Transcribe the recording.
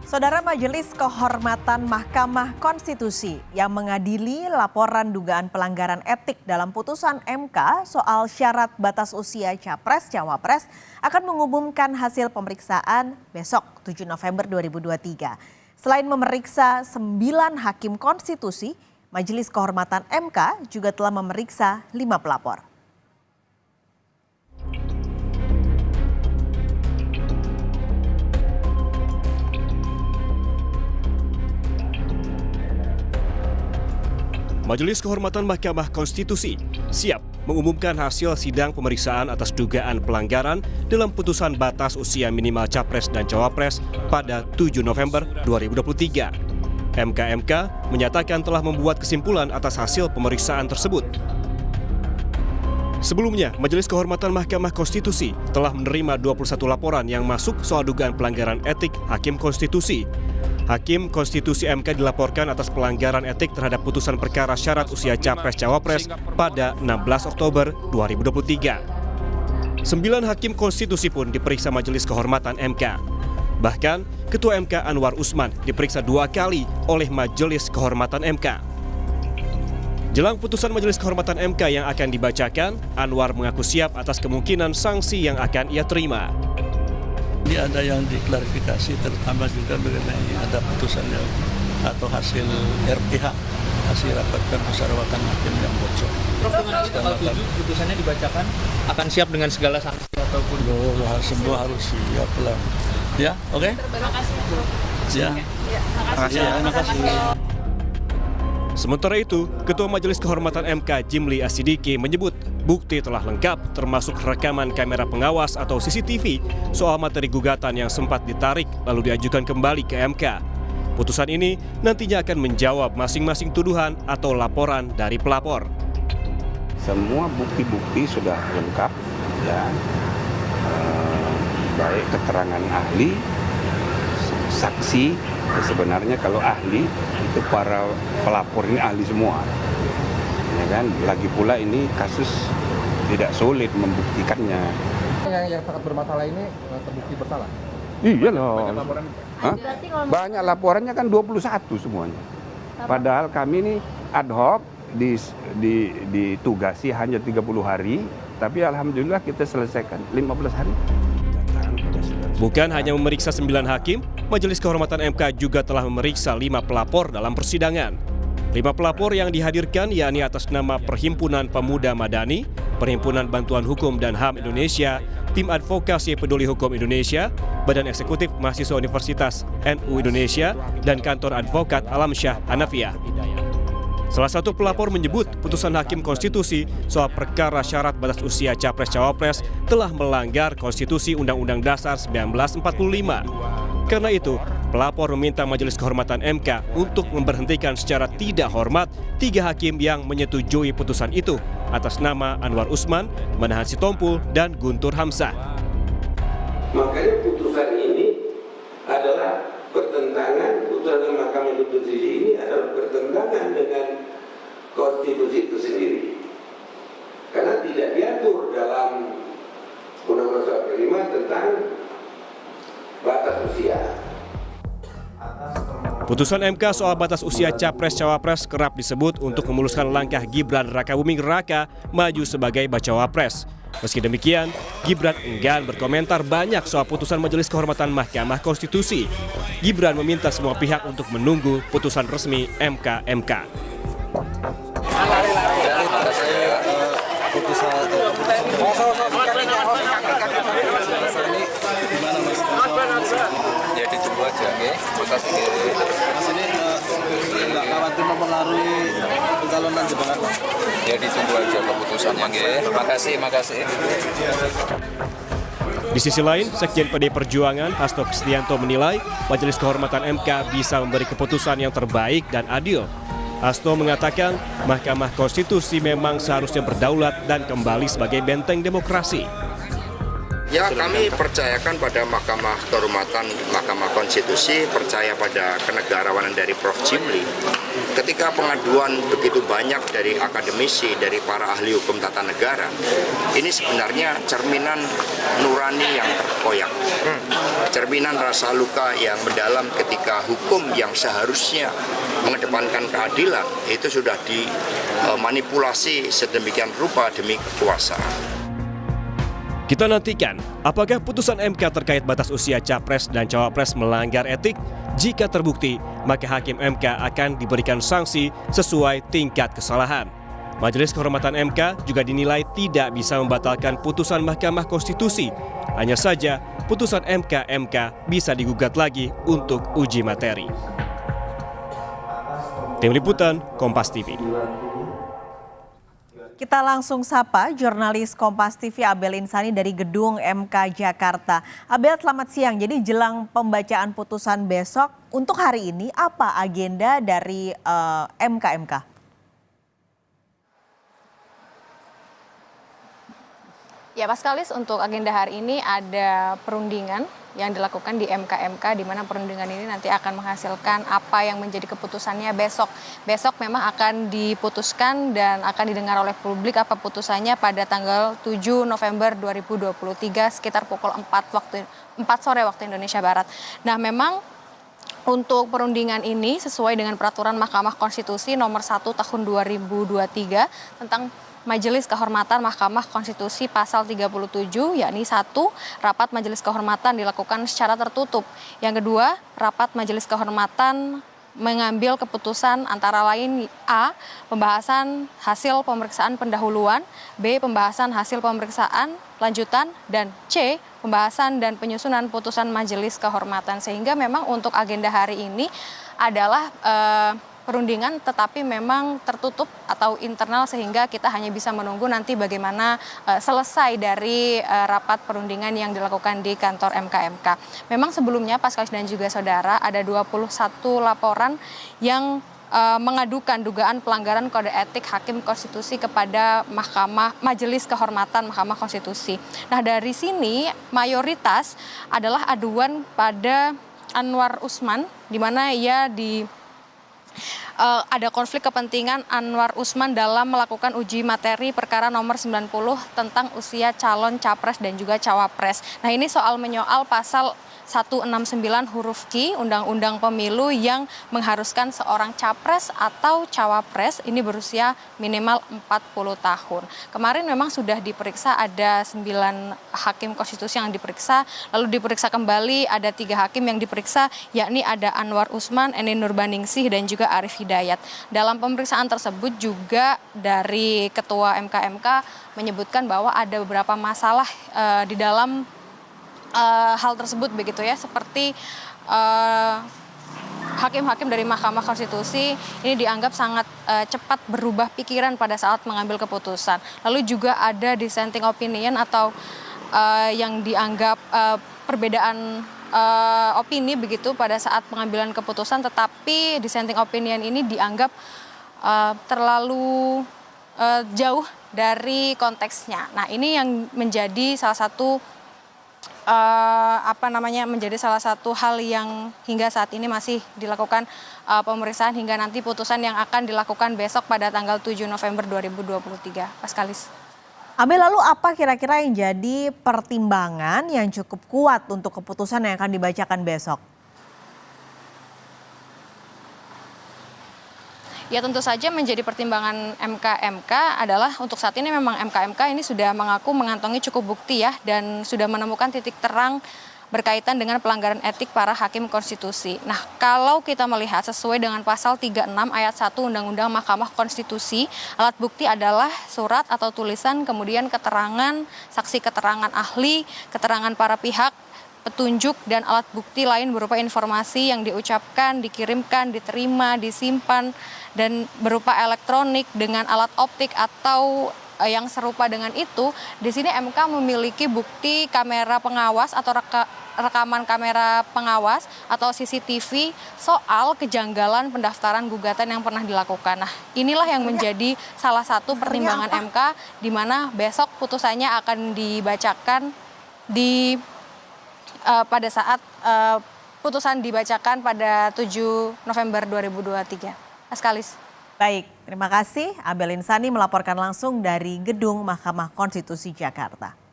Saudara Majelis Kehormatan Mahkamah Konstitusi yang mengadili laporan dugaan pelanggaran etik dalam putusan MK soal syarat batas usia Capres-Cawapres akan mengumumkan hasil pemeriksaan besok 7 November 2023. Selain memeriksa 9 hakim konstitusi, Majelis Kehormatan MK juga telah memeriksa 5 pelapor. Majelis Kehormatan Mahkamah Konstitusi siap mengumumkan hasil sidang pemeriksaan atas dugaan pelanggaran dalam putusan batas usia minimal Capres dan Cawapres pada 7 November 2023. MK menyatakan telah membuat kesimpulan atas hasil pemeriksaan tersebut. Sebelumnya, Majelis Kehormatan Mahkamah Konstitusi telah menerima 21 laporan yang masuk soal dugaan pelanggaran etik Hakim Konstitusi. Hakim Konstitusi MK dilaporkan atas pelanggaran etik terhadap putusan perkara syarat usia Capres-Cawapres pada 16 Oktober 2023. 9 Hakim Konstitusi pun diperiksa Majelis Kehormatan MK. Bahkan, Ketua MK Anwar Usman diperiksa 2 kali oleh Majelis Kehormatan MK. Jelang putusan Majelis Kehormatan MK yang akan dibacakan, Anwar mengaku siap atas kemungkinan sanksi yang akan ia terima. Ini ada yang diklarifikasi, terutama juga mengenai ada putusan atau hasil RPH, hasil rapat permusyawaratan hakim yang bocor. Prof, dengan tanggal 7 putusannya dibacakan, akan siap dengan segala sanksi ataupun? Semua harus siap lah. Ya, oke? Terima kasih, Prof. Ya, terima kasih. Sementara itu, Ketua Majelis Kehormatan MK Jimli Asidiki menyebut bukti telah lengkap termasuk rekaman kamera pengawas atau CCTV soal materi gugatan yang sempat ditarik lalu diajukan kembali ke MK. Putusan ini nantinya akan menjawab masing-masing tuduhan atau laporan dari pelapor. Semua bukti-bukti sudah lengkap, ya, baik keterangan ahli, saksi. Sebenarnya kalau ahli itu para pelapor ini ahli semua, ya kan. Lagi pula ini kasus tidak sulit membuktikannya. Yang sangat bermasalah ini terbukti bersalah. Iya loh. Banyak laporan. Banyak laporannya kan 21 semuanya. Padahal kami ini ad hoc ditugasi hanya 30 hari, tapi alhamdulillah kita selesaikan 15 hari. Bukan hanya memeriksa 9 hakim, Majelis Kehormatan MK juga telah memeriksa 5 pelapor dalam persidangan. 5 pelapor yang dihadirkan yakni atas nama Perhimpunan Pemuda Madani, Perhimpunan Bantuan Hukum dan HAM Indonesia, Tim Advokasi Peduli Hukum Indonesia, Badan Eksekutif Mahasiswa Universitas NU Indonesia, dan Kantor Advokat Alamsyah Hanafiah. Salah satu pelapor menyebut putusan Hakim Konstitusi soal perkara syarat batas usia Capres-Cawapres telah melanggar Konstitusi Undang-Undang Dasar 1945. Karena itu, pelapor meminta Majelis Kehormatan MK untuk memberhentikan secara tidak hormat 3 hakim yang menyetujui putusan itu atas nama Anwar Usman, Manahan Sitompul, dan Guntur Hamzah. Makanya putusan ini adalah pertentangan, putusan Mahkamah Konstitusi ini adalah pertentangan dengan konstitusi itu sendiri. Karena tidak diatur dalam Undang-Undang 45 tentang batas usia. Putusan MK soal batas usia Capres-Cawapres kerap disebut untuk memuluskan langkah Gibran Rakabuming Raka maju sebagai bacawa pres. Meski demikian, Gibran enggan berkomentar banyak soal putusan Majelis Kehormatan Mahkamah Konstitusi. Gibran meminta semua pihak untuk menunggu putusan resmi MK. Ya ditunggu aja, oke? Makasih. Mas ini nggak khawatir mempengaruhi pencalonan jenengan? Ya ditunggu aja keputusannya, oke? Makasih. Di sisi lain, Sekjen PD Perjuangan Hasto Kristianto menilai Majelis Kehormatan MK bisa memberi keputusan yang terbaik dan adil. Hasto mengatakan Mahkamah Konstitusi memang seharusnya berdaulat dan kembali sebagai benteng demokrasi. Ya, kami percayakan pada Mahkamah Kehormatan Mahkamah Konstitusi, percaya pada kenegarawanan dari Prof. Jimli. Ketika pengaduan begitu banyak dari akademisi, dari para ahli hukum tata negara, ini sebenarnya cerminan nurani yang terkoyak. Cerminan rasa luka yang mendalam ketika hukum yang seharusnya mengedepankan keadilan itu sudah dimanipulasi sedemikian rupa demi kekuasaan. Kita nantikan apakah putusan MK terkait batas usia capres dan cawapres melanggar etik. Jika terbukti, maka hakim MK akan diberikan sanksi sesuai tingkat kesalahan. Majelis Kehormatan MK juga dinilai tidak bisa membatalkan putusan Mahkamah Konstitusi. Hanya saja putusan MK bisa digugat lagi untuk uji materi. Tim Liputan, Kompas TV. Kita langsung sapa jurnalis Kompas TV Abel Insani dari Gedung MK Jakarta. Abel, selamat siang. Jadi jelang pembacaan putusan besok, untuk hari ini apa agenda dari MK? Ya, Paskalis, untuk agenda hari ini ada perundingan yang dilakukan di MK, di mana perundingan ini nanti akan menghasilkan apa yang menjadi keputusannya besok. Besok memang akan diputuskan dan akan didengar oleh publik apa putusannya pada tanggal 7 November 2023 sekitar pukul 4 sore waktu Indonesia Barat. Nah, memang untuk perundingan ini sesuai dengan peraturan Mahkamah Konstitusi nomor 1 tahun 2023 tentang Majelis Kehormatan Mahkamah Konstitusi pasal 37, yakni 1, rapat Majelis Kehormatan dilakukan secara tertutup. Yang kedua, rapat Majelis Kehormatan mengambil keputusan antara lain A, pembahasan hasil pemeriksaan pendahuluan, B, pembahasan hasil pemeriksaan lanjutan, dan C, pembahasan dan penyusunan putusan Majelis Kehormatan. Sehingga memang untuk agenda hari ini adalah perundingan, tetapi memang tertutup atau internal, sehingga kita hanya bisa menunggu nanti bagaimana selesai dari rapat perundingan yang dilakukan di kantor MK. Memang sebelumnya Paskalis dan juga saudara ada 21 laporan yang mengadukan dugaan pelanggaran kode etik hakim konstitusi kepada Majelis Kehormatan Mahkamah Konstitusi. Nah, dari sini mayoritas adalah aduan pada Anwar Usman, di mana ia ada konflik kepentingan Anwar Usman dalam melakukan uji materi perkara nomor 90 tentang usia calon capres dan juga cawapres. Nah, ini soal menyoal pasal 169 huruf Q Undang-Undang Pemilu yang mengharuskan seorang capres atau cawapres ini berusia minimal 40 tahun. Kemarin memang sudah diperiksa, ada 9 hakim konstitusi yang diperiksa, lalu diperiksa kembali ada 3 hakim yang diperiksa, yakni ada Anwar Usman, Eni Nurbaningsih, dan juga Arief Hidayat. Dalam pemeriksaan tersebut juga dari Ketua MK menyebutkan bahwa ada beberapa masalah di dalam hal tersebut begitu ya, seperti hakim-hakim dari Mahkamah Konstitusi ini dianggap sangat cepat berubah pikiran pada saat mengambil keputusan. Lalu juga ada dissenting opinion atau yang dianggap perbedaan opini begitu pada saat pengambilan keputusan, tetapi dissenting opinion ini dianggap terlalu jauh dari konteksnya. Nah, ini yang menjadi salah satu menjadi salah satu hal yang hingga saat ini masih dilakukan pemeriksaan hingga nanti putusan yang akan dilakukan besok pada tanggal 7 November 2023. Paskalis. Abel, lalu apa kira-kira yang jadi pertimbangan yang cukup kuat untuk keputusan yang akan dibacakan besok? Ya, tentu saja menjadi pertimbangan MK adalah untuk saat ini memang MK ini sudah mengaku mengantongi cukup bukti ya, dan sudah menemukan titik terang berkaitan dengan pelanggaran etik para hakim konstitusi. Nah, kalau kita melihat sesuai dengan pasal 36 ayat 1 Undang-Undang Mahkamah Konstitusi, alat bukti adalah surat atau tulisan, kemudian keterangan, saksi keterangan ahli, keterangan para pihak, petunjuk, dan alat bukti lain berupa informasi yang diucapkan, dikirimkan, diterima, disimpan, dan berupa elektronik dengan alat optik atau yang serupa dengan itu. Di sini MK memiliki bukti kamera pengawas atau rekaman kamera pengawas atau CCTV soal kejanggalan pendaftaran gugatan yang pernah dilakukan. Nah, inilah yang menjadi salah satu pertimbangan MK, di mana besok putusannya akan dibacakan pada saat putusan dibacakan pada 7 November 2023. Mas Kalis. Baik, terima kasih. Abel Insani melaporkan langsung dari Gedung Mahkamah Konstitusi Jakarta.